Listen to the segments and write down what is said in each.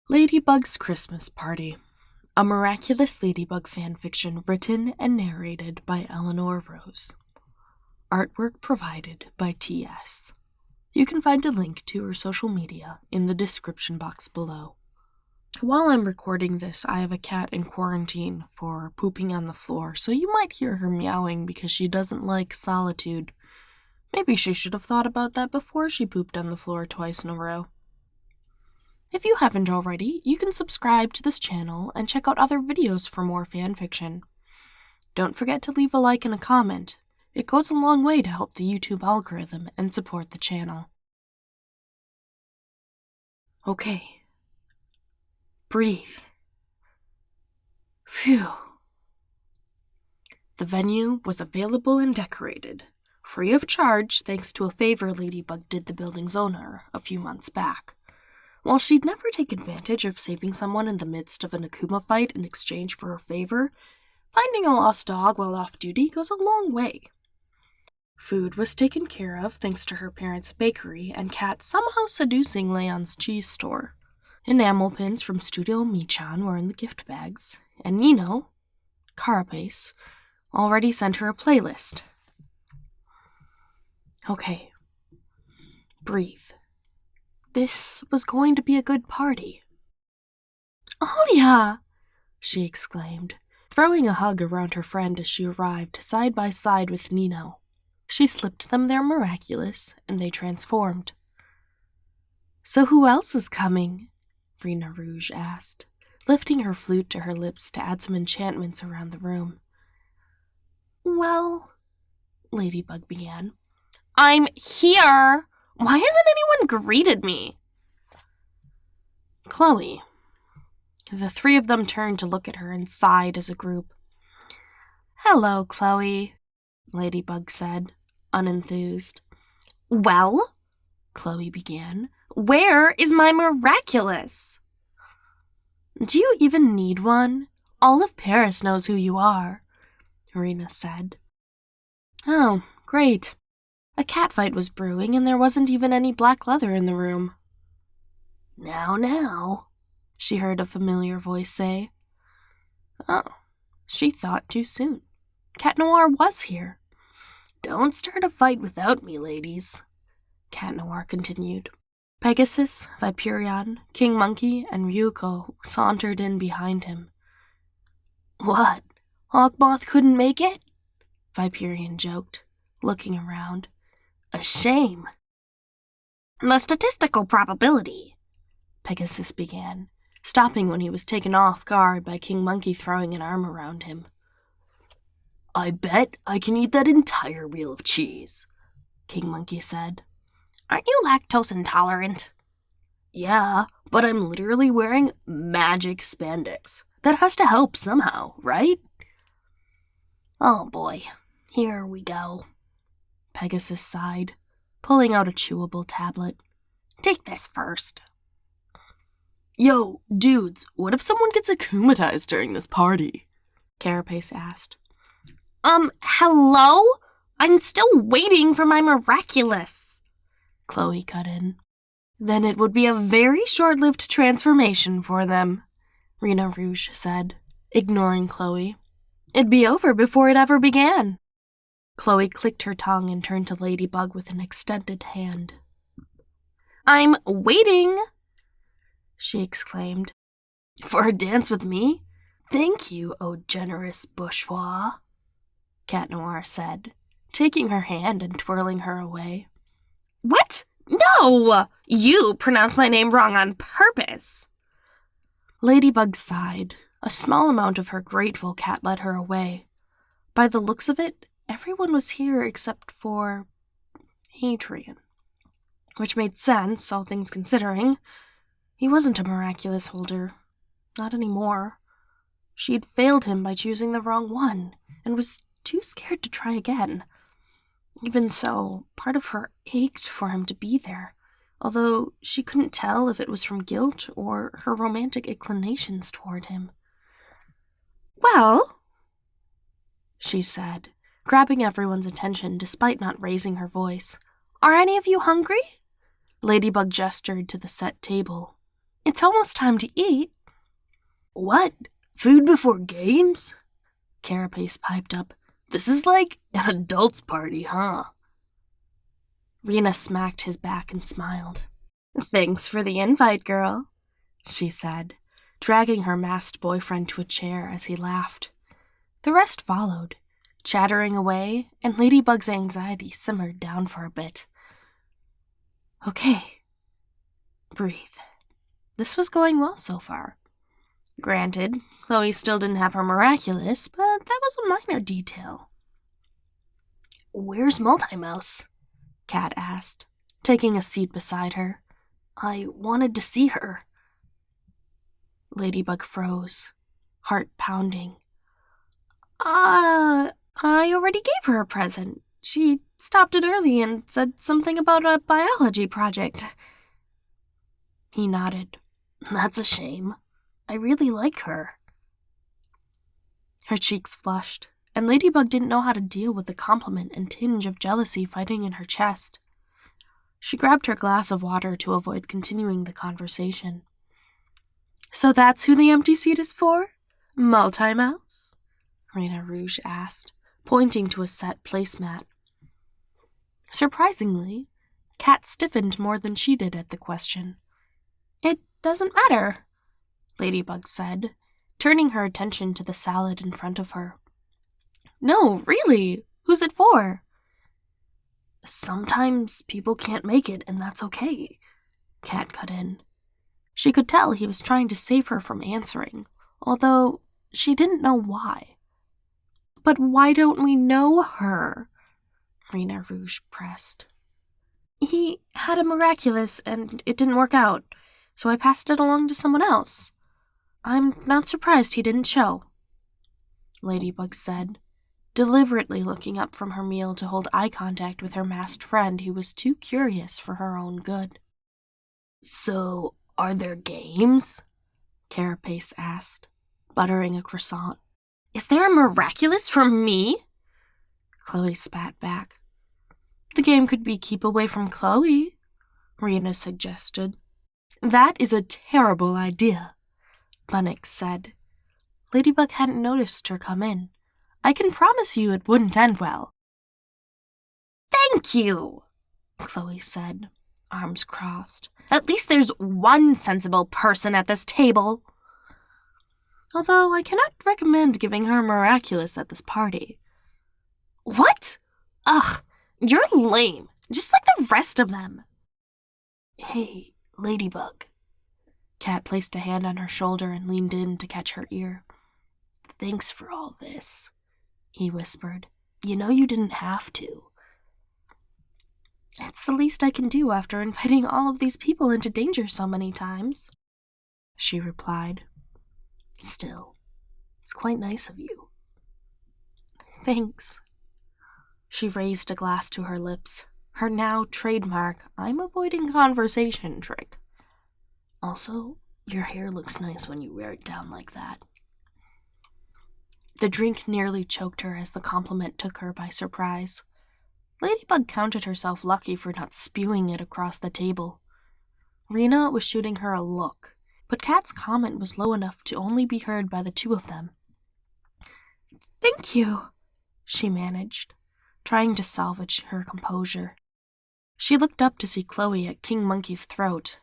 Ladybug's Christmas Party. A Miraculous Ladybug Fanfiction written and narrated by Eleanor Rose. Artwork provided by T.S. You can find a link to her social media in the description box below. While I'm recording this, I have a cat in quarantine for pooping on the floor, so you might hear her meowing because she doesn't like solitude. Maybe she should have thought about that before she pooped on the floor twice in a row. If you haven't already, you can subscribe to this channel and check out other videos for more fanfiction. Don't forget to leave a like and a comment. It goes a long way to help the YouTube algorithm and support the channel. Okay. Breathe. Phew. The venue was available and decorated, free of charge thanks to a favor Ladybug did the building's owner a few months back. While she'd never take advantage of saving someone in the midst of an Akuma fight in exchange for a favor, finding a lost dog while off duty goes a long way. Food was taken care of thanks to her parents' bakery and Cat somehow seducing Leon's cheese store. Enamel pins from Studio Michan were in the gift bags, and Nino, Carapace, already sent her a playlist. Okay. Breathe. This was going to be a good party. "Alia!" she exclaimed, throwing a hug around her friend as she arrived side by side with Nino. She slipped them their miraculous, and they transformed. "So who else is coming?" Rena Rouge asked, lifting her flute to her lips to add some enchantments around the room. "Well," Ladybug began. "I'm here! Why hasn't anyone greeted me?" Chloe. The three of them turned to look at her and sighed as a group. "Hello, Chloe," Ladybug said, unenthused. "Well," Chloe began, "where is my miraculous?" "Do you even need one? All of Paris knows who you are," Rena said. "Oh, great. A catfight was brewing, and there wasn't even any black leather in the room." Now, she heard a familiar voice say. Oh, she thought too soon. Cat Noir was here. "Don't start a fight without me, ladies," Cat Noir continued. Pegasus, Viperion, King Monkey, and Ryuko sauntered in behind him. "What? Hawkmoth couldn't make it?" Viperion joked, looking around. "A shame." "The statistical probability," Pegasus began, stopping when he was taken off guard by King Monkey throwing an arm around him. "I bet I can eat that entire wheel of cheese," King Monkey said. "Aren't you lactose intolerant?" "Yeah, but I'm literally wearing magic spandex. That has to help somehow, right?" "Oh boy, here we go." Pegasus sighed, pulling out a chewable tablet. "Take this first." "Yo, dudes, what if someone gets akumatized during this party?" Carapace asked. Hello? I'm still waiting for my miraculous," Chloe cut in. "Then it would be a very short-lived transformation for them," Rena Rouge said, ignoring Chloe. "It'd be over before it ever began." Chloe clicked her tongue and turned to Ladybug with an extended hand. "I'm waiting," she exclaimed. "For a dance with me? Thank you, oh generous bourgeois," Cat Noir said, taking her hand and twirling her away. "What? No! You pronounced my name wrong on purpose." Ladybug sighed. A small amount of her grateful cat led her away. By the looks of it, everyone was here except for Hadrian. Which made sense, all things considering. He wasn't a miraculous holder. Not anymore. She had failed him by choosing the wrong one, and was too scared to try again. Even so, part of her ached for him to be there, although she couldn't tell if it was from guilt or her romantic inclinations toward him. "Well," she said, grabbing everyone's attention despite not raising her voice, "are any of you hungry?" Ladybug gestured to the set table. It's almost time to eat. What? Food before games? Carapace piped up. This is like an adult's party, huh? Rena smacked his back and smiled. Thanks for the invite, girl, she said, dragging her masked boyfriend to a chair as he laughed. The rest followed, chattering away, and Ladybug's anxiety simmered down for a bit. Okay. Breathe. This was going well so far. Granted, Chloe still didn't have her Miraculous, but that was a minor detail. Where's Multi-Mouse? Kat asked, taking a seat beside her. I wanted to see her. Ladybug froze, heart pounding. I already gave her a present. She stopped it early and said something about a biology project. He nodded. That's a shame. I really like her. Her cheeks flushed, and Ladybug didn't know how to deal with the compliment and tinge of jealousy fighting in her chest. She grabbed her glass of water to avoid continuing the conversation. So that's who the empty seat is for? Multi-Mouse? Rena Rouge asked, pointing to a set placemat. Surprisingly, Kat stiffened more than she did at the question. It doesn't matter, Ladybug said, turning her attention to the salad in front of her. No, really, who's it for? Sometimes people can't make it, and that's okay, Kat cut in. She could tell he was trying to save her from answering, although she didn't know why. But why don't we know her? Rena Rouge pressed. He had a Miraculous, and it didn't work out, so I passed it along to someone else. I'm not surprised he didn't show, Ladybug said, deliberately looking up from her meal to hold eye contact with her masked friend who was too curious for her own good. So, are there games? Carapace asked, buttering a croissant. Is there a Miraculous for me? Chloe spat back. The game could be Keep Away from Chloe, Rena suggested. That is a terrible idea, Bunnix said. Ladybug hadn't noticed her come in. I can promise you it wouldn't end well. Thank you, Chloe said, arms crossed. At least there's one sensible person at this table. Although I cannot recommend giving her Miraculous at this party. What? Ugh, you're lame, just like the rest of them. Hey, Ladybug. Kat placed a hand on her shoulder and leaned in to catch her ear. Thanks for all this, he whispered. You know you didn't have to. It's the least I can do after inviting all of these people into danger so many times, she replied. Still, it's quite nice of you. Thanks. She raised a glass to her lips, her now trademark I'm avoiding conversation trick. Also, your hair looks nice when you wear it down like that. The drink nearly choked her as the compliment took her by surprise. Ladybug counted herself lucky for not spewing it across the table. Rena was shooting her a look, but Kat's comment was low enough to only be heard by the two of them. Thank you, she managed, trying to salvage her composure. She looked up to see Chloe at King Monkey's throat.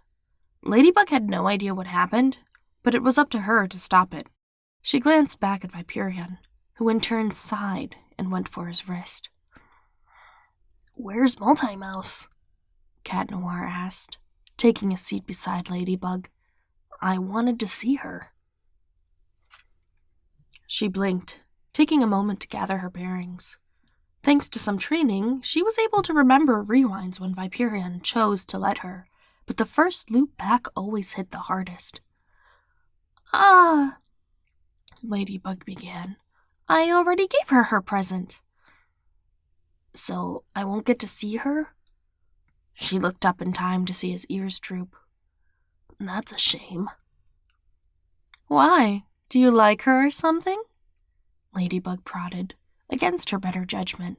Ladybug had no idea what happened, but it was up to her to stop it. She glanced back at Viperion, who in turn sighed and went for his wrist. Where's Multi-Mouse? Cat Noir asked, taking a seat beside Ladybug. I wanted to see her. She blinked, taking a moment to gather her bearings. Thanks to some training, she was able to remember rewinds when Viperion chose to let her, but the first loop back always hit the hardest. Ladybug began. I already gave her present. So I won't get to see her? She looked up in time to see his ears droop. That's a shame. Why? Do you like her or something? Ladybug prodded, against her better judgment.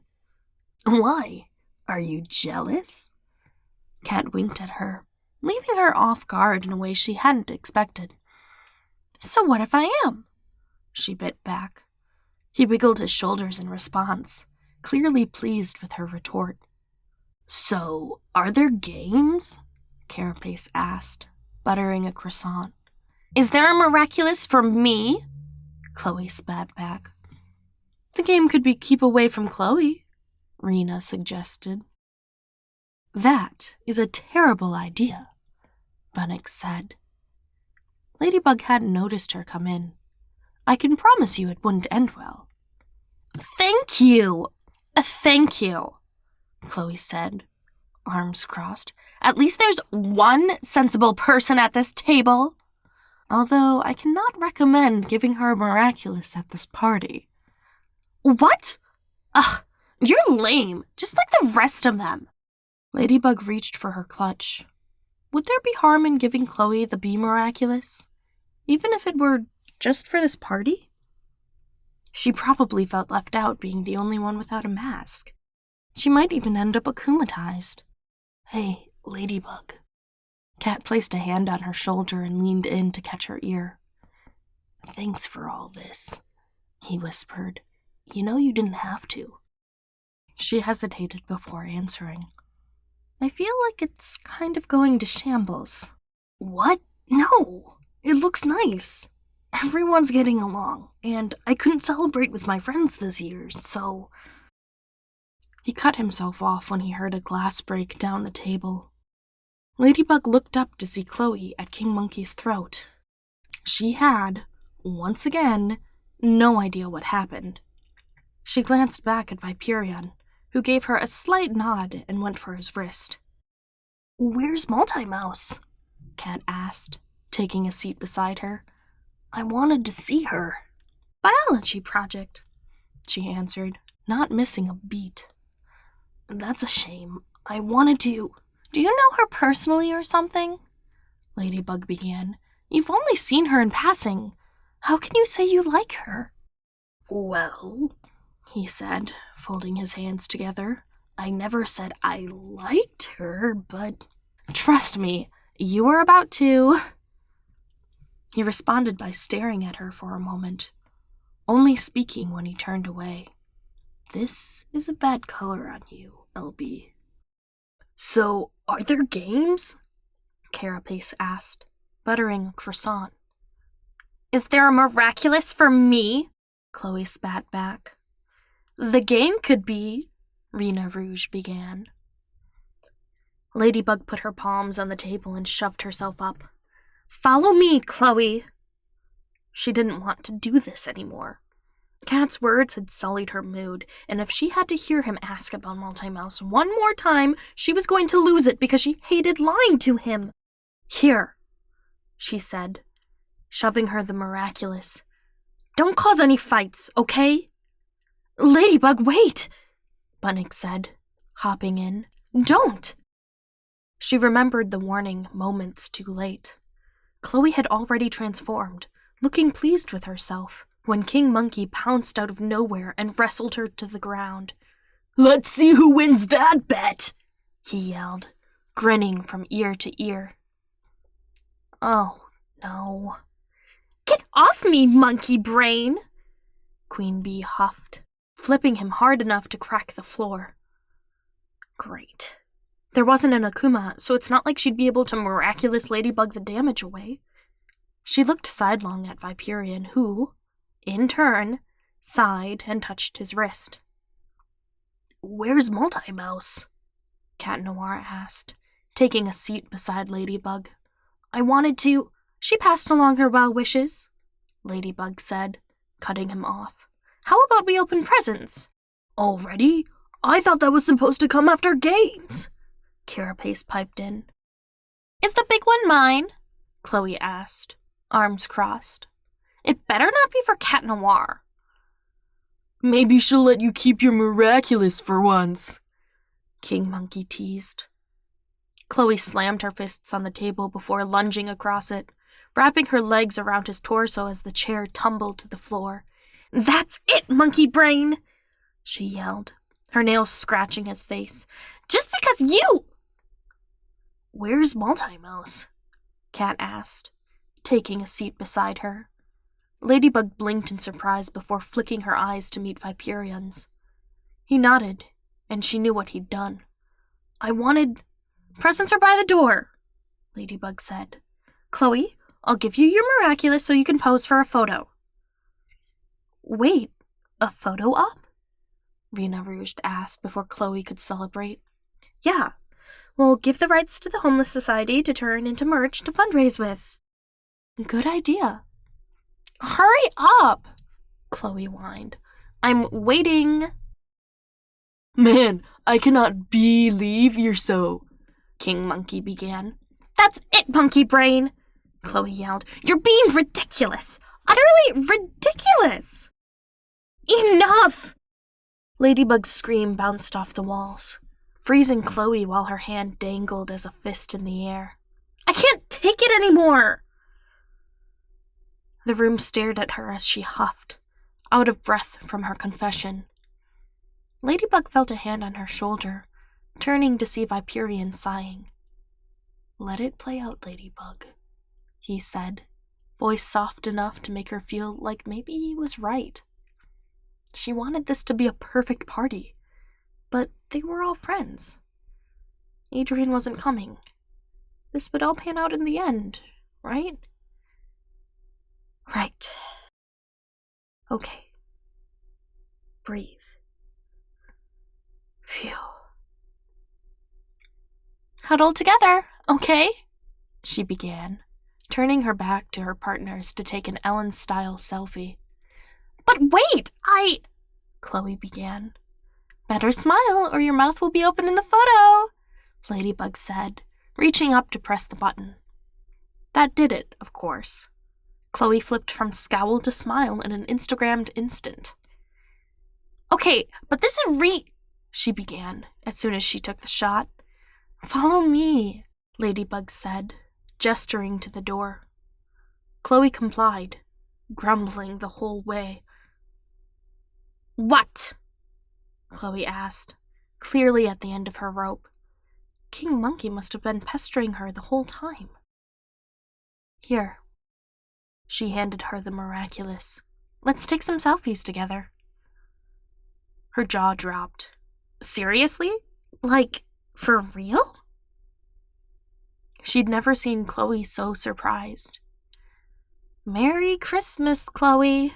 Why? Are you jealous? Cat winked at her. leaving her off guard in a way she hadn't expected. "So what if I am?" she bit back. He wiggled his shoulders in response, clearly pleased with her retort. "So, are there games?" Carapace asked, buttering a croissant. "Is there a miraculous for me?" Chloe spat back. "The game could be keep away from Chloe," Rena suggested. "That is a terrible idea," Bunnick said. Ladybug hadn't noticed her come in. "I can promise you it wouldn't end well." "Thank you! Thank you," Chloe said, arms crossed. "At least there's one sensible person at this table. Although I cannot recommend giving her a miraculous at this party." "What? Ugh, you're lame, just like the rest of them." Ladybug reached for her clutch. Would there be harm in giving Chloe the Be Miraculous, even if it were just for this party? She probably felt left out being the only one without a mask. She might even end up akumatized. "Hey, Ladybug." Cat placed a hand on her shoulder and leaned in to catch her ear. "Thanks for all this," he whispered. "You know you didn't have to." She hesitated before answering. "I feel like it's kind of going to shambles." "What? No, it looks nice. Everyone's getting along, and I couldn't celebrate with my friends this year, so..." He cut himself off when he heard a glass break down the table. Ladybug looked up to see Chloe at King Monkey's throat. She had, once again, no idea what happened. She glanced back at Viperion, who gave her a slight nod and went for his wrist. "Where's Multi-Mouse?" Cat asked, taking a seat beside her. "I wanted to see her." "Biology project," she answered, not missing a beat. "That's a shame. I wanted to..." "Do you know her personally or something?" Ladybug began. "You've only seen her in passing. How can you say you like her?" "Well," he said, folding his hands together, "I never said I liked her, but..." "Trust me, you were about to." He responded by staring at her for a moment, only speaking when he turned away. "This is a bad color on you, LB." "So, are there games?" Carapace asked, buttering a croissant. "Is there a miraculous for me?" Chloe spat back. "The game could be..." Rena Rouge began. Ladybug put her palms on the table and shoved herself up. "Follow me, Chloe." She didn't want to do this anymore. Cat's words had sullied her mood, and if she had to hear him ask about Multi-Mouse one more time, she was going to lose it because she hated lying to him. "Here," she said, shoving her the miraculous. "Don't cause any fights, okay?" "Ladybug, wait," Bunnick said, hopping in. "Don't." She remembered the warning moments too late. Chloe had already transformed, looking pleased with herself, when King Monkey pounced out of nowhere and wrestled her to the ground. "Let's see who wins that bet," he yelled, grinning from ear to ear. "Oh, no." "Get off me, monkey brain!" Queen Bee huffed, flipping him hard enough to crack the floor. Great. There wasn't an Akuma, so it's not like she'd be able to miraculous Ladybug the damage away. She looked sidelong at Viperion, who, in turn, sighed and touched his wrist. "Where's Multi-Mouse?" Cat Noir asked, taking a seat beside Ladybug. "I wanted to..." "She passed along her well wishes," Ladybug said, cutting him off. "How about we open presents?" "Already? I thought that was supposed to come after games," Carapace piped in. "Is the big one mine?" Chloe asked, arms crossed. "It better not be for Cat Noir." "Maybe she'll let you keep your miraculous for once," King Monkey teased. Chloe slammed her fists on the table before lunging across it, wrapping her legs around his torso as the chair tumbled to the floor. "That's it, monkey brain!" she yelled, her nails scratching his face. "Just because you..." Where's Multi-Mouse? Cat asked, taking a seat beside her. Ladybug blinked in surprise before flicking her eyes to meet Viperion's. He nodded, and she knew what he'd done. Presents are by the door, Ladybug said. Chloe, I'll give you your Miraculous so you can pose for a photo. Wait, a photo op? Rena Rouge asked before Chloe could celebrate. Yeah, we'll give the rights to the Homeless Society to turn into merch to fundraise with. Good idea. Hurry up, Chloe whined. I'm waiting. Man, I cannot believe you're so... King Monkey began. That's it, Monkey Brain, Chloe yelled. You're being ridiculous. Utterly ridiculous. Enough! Ladybug's scream bounced off the walls, freezing Chloe while her hand dangled as a fist in the air. I can't take it anymore! The room stared at her as she huffed, out of breath from her confession. Ladybug felt a hand on her shoulder, turning to see Viperion sighing. Let it play out, Ladybug, he said, voice soft enough to make her feel like maybe he was right. She wanted this to be a perfect party, but they were all friends. Adrian wasn't coming. This would all pan out in the end, right? Right. Okay. Breathe. Phew. Huddle together, okay? She began, turning her back to her partners to take an Ellen-style selfie. But wait, Chloe began. Better smile or your mouth will be open in the photo, Ladybug said, reaching up to press the button. That did it, of course. Chloe flipped from scowl to smile in an Instagrammed instant. Okay, but this is she began, as soon as she took the shot. Follow me, Ladybug said, gesturing to the door. Chloe complied, grumbling the whole way. What? Chloe asked, clearly at the end of her rope. King Monkey must have been pestering her the whole time. Here. She handed her the Miraculous. Let's take some selfies together. Her jaw dropped. Seriously? Like, for real? She'd never seen Chloe so surprised. Merry Christmas, Chloe.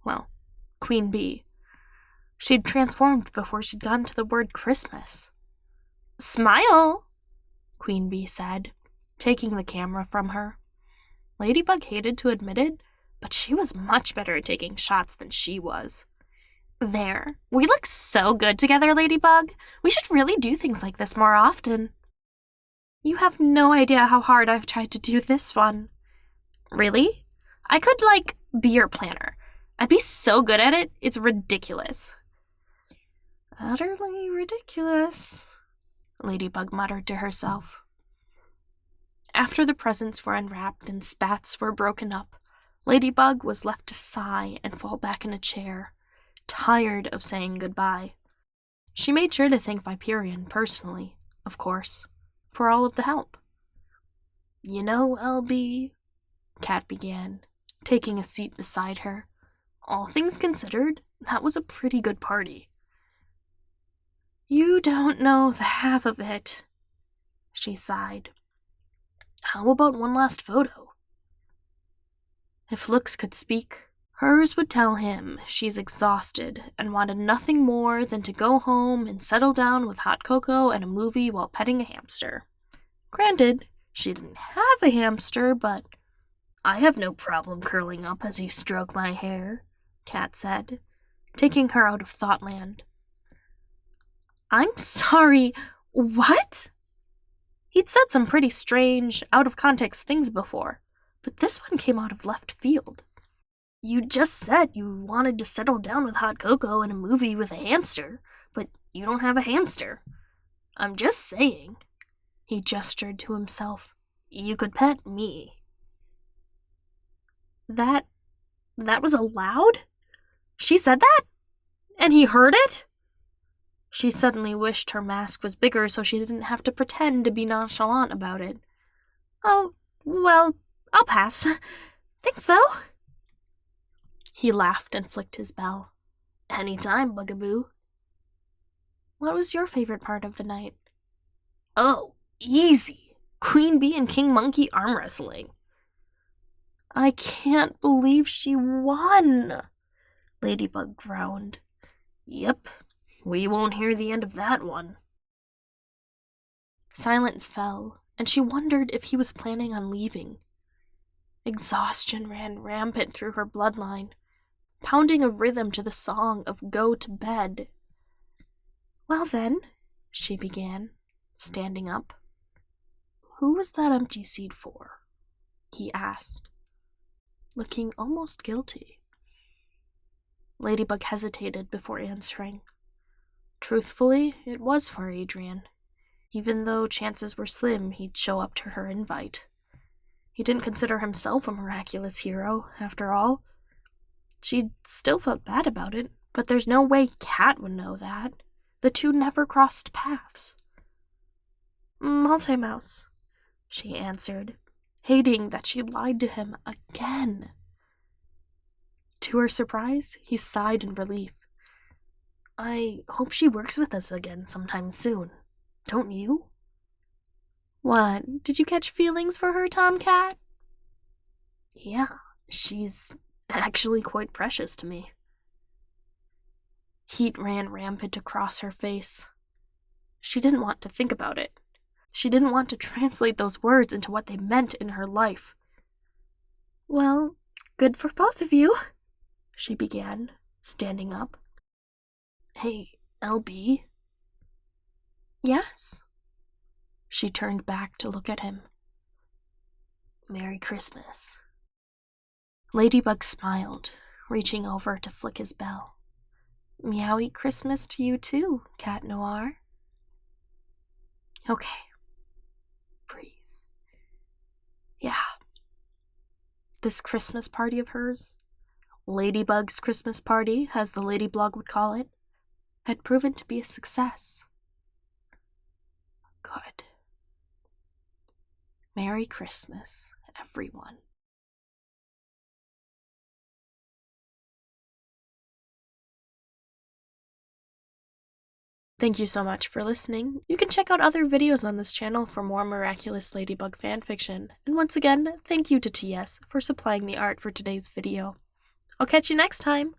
Well, Queen Bee. She'd transformed before she'd gotten to the word Christmas. Smile, Queen Bee said, taking the camera from her. Ladybug hated to admit it, but she was much better at taking shots than she was. There. We look so good together, Ladybug. We should really do things like this more often. You have no idea how hard I've tried to do this one. Really? I could, be your planner. I'd be so good at it, it's ridiculous. Utterly ridiculous, Ladybug muttered to herself. After the presents were unwrapped and spats were broken up, Ladybug was left to sigh and fall back in a chair, tired of saying goodbye. She made sure to thank Viperion personally, of course, for all of the help. You know, LB, Cat began, taking a seat beside her. All things considered, that was a pretty good party. You don't know the half of it, she sighed. How about one last photo? If looks could speak, hers would tell him she's exhausted and wanted nothing more than to go home and settle down with hot cocoa and a movie while petting a hamster. Granted, she didn't have a hamster, but I have no problem curling up as you stroke my hair, Cat said, taking her out of Thoughtland. I'm sorry, what? He'd said some pretty strange, out-of-context things before, but this one came out of left field. You just said you wanted to settle down with hot cocoa and a movie with a hamster, but you don't have a hamster. I'm just saying. He gestured to himself. You could pet me. That was aloud? She said that? And he heard it? She suddenly wished her mask was bigger so she didn't have to pretend to be nonchalant about it. "Oh, well, I'll pass. Thanks, though." He laughed and flicked his bell. "Anytime, Bugaboo." "What was your favorite part of the night?" "Oh, easy. Queen Bee and King Monkey arm wrestling." "I can't believe she won," Ladybug groaned. "Yep, we won't hear the end of that one." Silence fell, and she wondered if he was planning on leaving. Exhaustion ran rampant through her bloodline, pounding a rhythm to the song of "Go to Bed." "Well then," she began, standing up. "Who was that empty seat for?" he asked, looking almost guilty. Ladybug hesitated before answering. Truthfully, it was for Adrian, even though chances were slim he'd show up to her invite. He didn't consider himself a miraculous hero, after all. She still felt bad about it, but there's no way Cat would know that. The two never crossed paths. "Multi-mouse," she answered, hating that she lied to him again. To her surprise, he sighed in relief. "I hope she works with us again sometime soon. Don't you?" "What, did you catch feelings for her, Tomcat?" "Yeah, she's actually quite precious to me." Heat ran rampant across her face. She didn't want to think about it. She didn't want to translate those words into what they meant in her life. "Well, good for both of you," she began, standing up. "Hey, LB?" "Yes?" She turned back to look at him. "Merry Christmas." Ladybug smiled, reaching over to flick his bell. "Meowy Christmas to you too, Cat Noir." "Okay. Breathe. Yeah. This Christmas party of hers, Ladybug's Christmas party, as the Ladyblog would call it, had proven to be a success. Good. Merry Christmas, everyone." Thank you so much for listening. You can check out other videos on this channel for more Miraculous Ladybug fanfiction. And once again, thank you to TS for supplying the art for today's video. I'll catch you next time!